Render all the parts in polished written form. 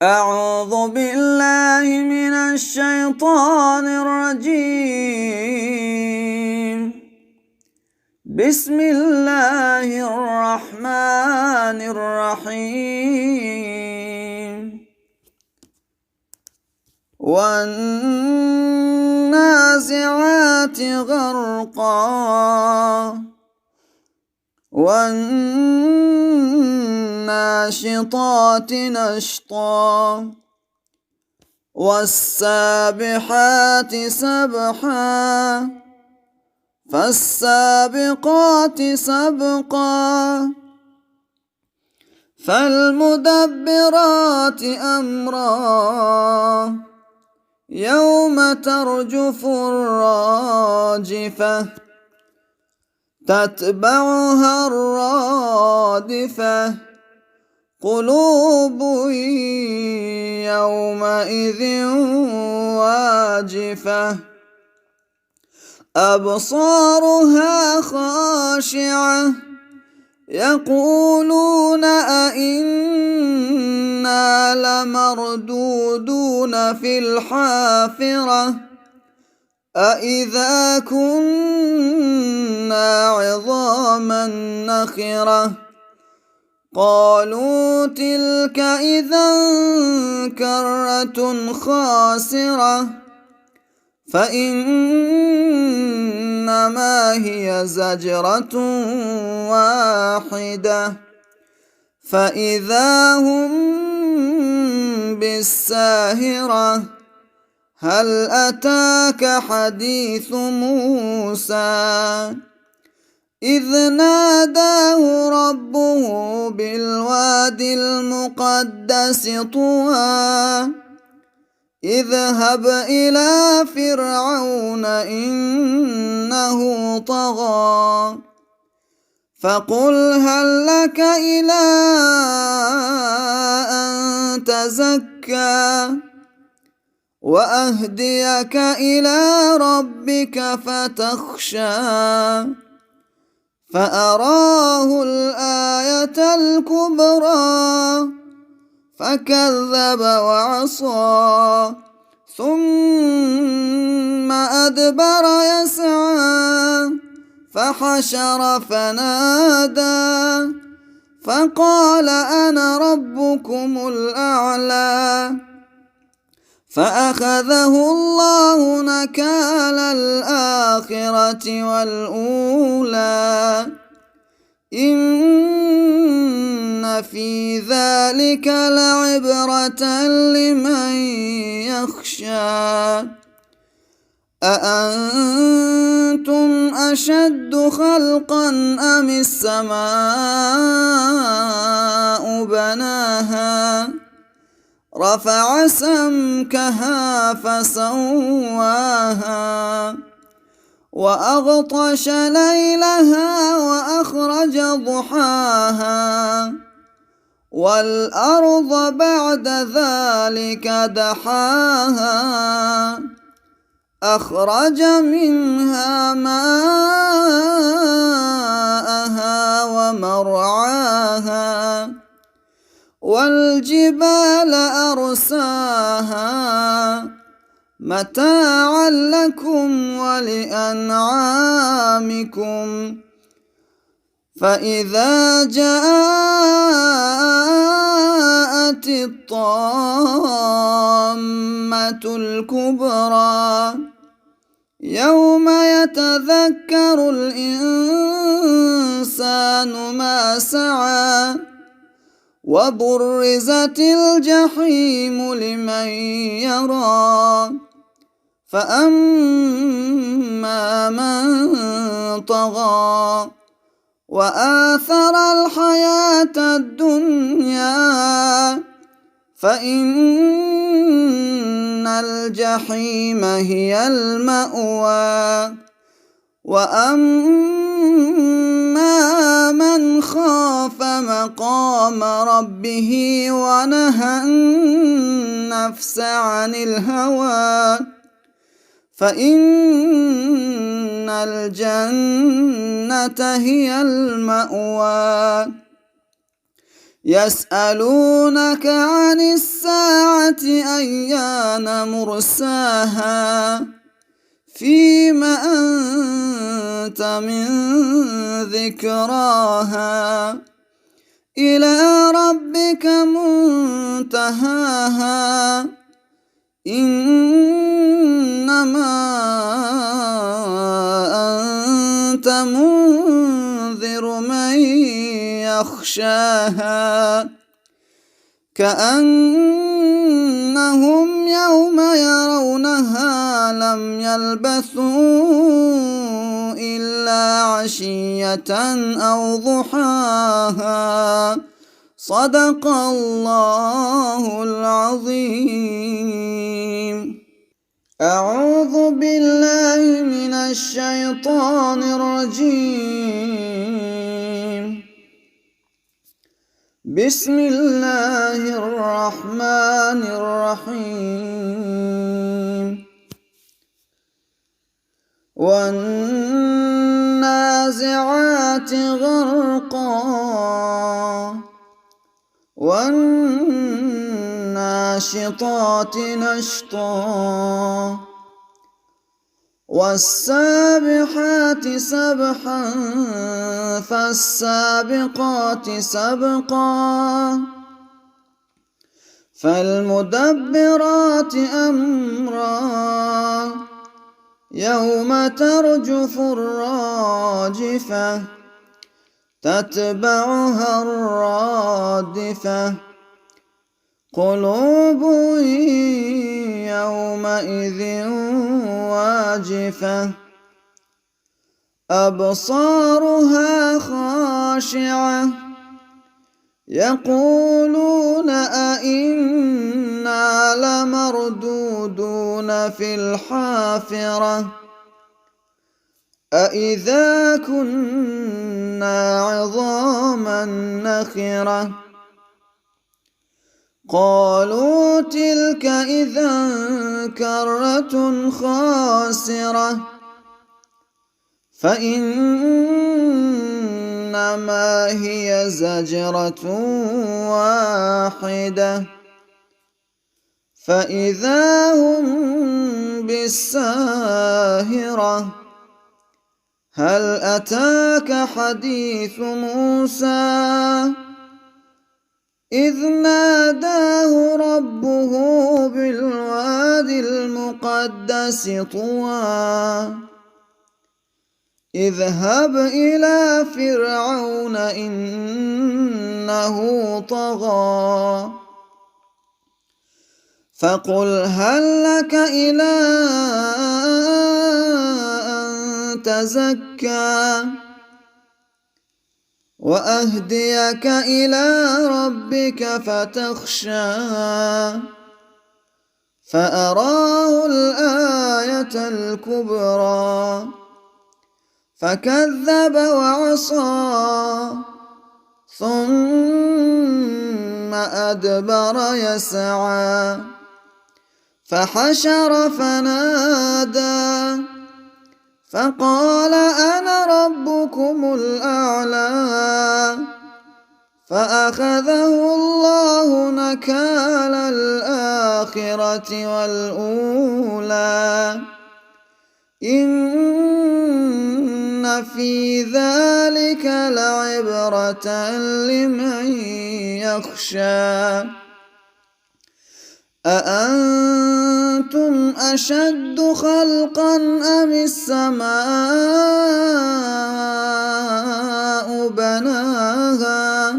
أعوذ بالله من الشيطان الرجيم. بسم الله الرحمن الرحيم. والنازعات غرقا والناشطات نشطا والسابحات سبحا فالسابقات سبقا فالمدبرات أمرا يوم ترجف الراجفة تتبعها الرادفة قلوب يومئذ واجفة أبصارها خاشعة يقولون أئنا لمردودون في الحافرة أئذا كنا عظاما نخرة قالوا تلك إذا كرة خاسرة فإنما هي زجرة واحدة فإذا هم بالساهرة هل أتاك حديث موسى إذ ناداه ربه بالواد المقدس طوى اذهب إلى فرعون إنه طغى فقل هل لك إلى أن تزكى وأهديك إلى ربك فتخشى فأراه الآية الكبرى فكذب وعصى ثم أدبر يسعى فحشر فنادى فقال أنا ربكم الأعلى فأخذه الله نكال الآخرة والأولى إن في ذلك لعبرة لمن يخشى أأنتم أشد خلقا أم السماء بناها رفع سمكها فسواها وأغطش ليلها وأخرج ضحاها والأرض بعد ذلك دحاها أخرج منها ماءها ومرعاها والجبال أرساها متاعا لكم ولأنعامكم فإذا جاءت الطامة الكبرى يوم يتذكر الإنسان ما سعى وبرزت الجحيم لمن يرى فأما من طغى وآثر الحياة الدنيا فإن الجحيم هي المأوى وأما من خاف مقام ربه ونهى النفس عن الهوى فإن الجنة هي المأوى. يسألونك عن الساعة أيان مرساها فيم أنت من ذكراها إلى ربك منتهاها إنما أنت منذر من يخشاها كأنهم يوم يرونها لم يلبثوا إلا عشية أو ضحاها صدق الله العظيم. أعوذ بالله من الشيطان الرجيم. بسم الله الرحمن الرحيم. والنازعات غرقا والناشطات نشطا والسابحات سبحا فالسابقات سبقا فالمدبرات أمرا يوم ترجف الراجفة تتبعها الرادفة قلوب يومئذ واجفة أبصارها خاشعة يقولون أئنا لمردودون في الحافرة أئذا كنا عظاما نخرة قالوا تلك إذا كرة خاسرة فإنما هي زجرة واحدة فإذا هم بالساهرة هل أتاك حديث موسى إذ ناداه ربه بالواد المقدس طوى اذهب إلى فرعون إنه طغى فقل هل لك إلى أن تزكى وأهديك إلى ربك فتخشى فأراه الآية الكبرى فكذب وعصى ثم أدبر يسعى فحشر فنادى فقال أنا ربكم الأعلى فأخذه الله نكال الآخرة والأولى إن في ذلك لعبرة لمن يخشى أأنتم أشد خلقا أم السماء بناها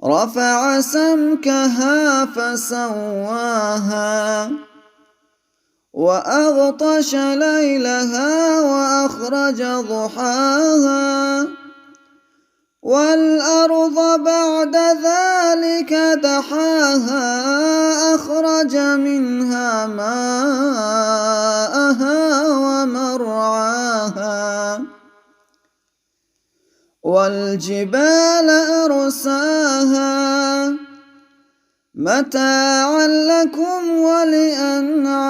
رفع سمكها فسواها وأغطش ليلها وأخرج ضحاها والأرض بعد ذلك دحاها أخرج منها ماءها ومرعاها والجبال أرساها متاعا لكم ولأنعامكم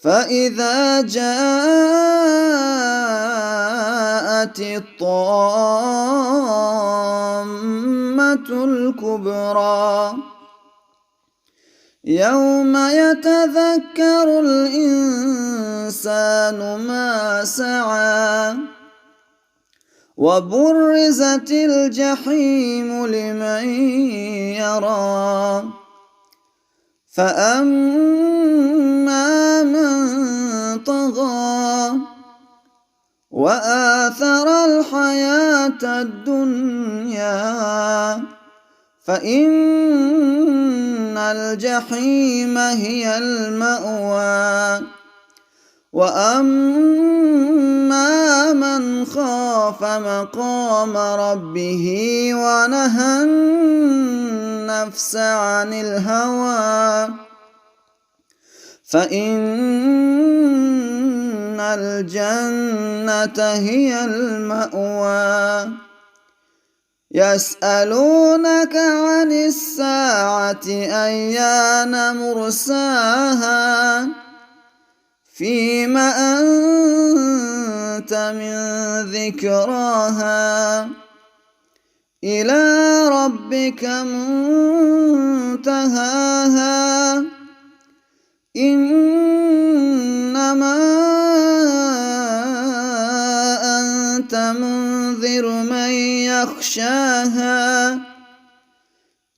فإذا جاءت الطامة النعمة الكبرى يوم يتذكر الإنسان ما سعى وبرزت الجحيم لمن يرى فأما من طغى وآثر الحياة الدنيا فإن الجحيم هي المأوى وأما من خاف مقام ربه ونهى النفس عن الهوى فإن الجنة هي المأوى يسألونك عن الساعة أيان مرساها فيم أنت من ذكراها إلى ربك منتهاها إنما أنت منذر من يخشاها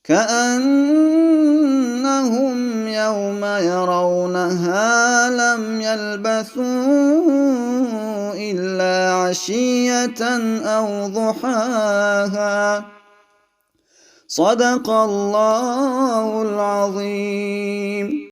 كأنهم يوم يرونها لم يلبثوا إلا عشية أو ضحاها صدق الله العظيم.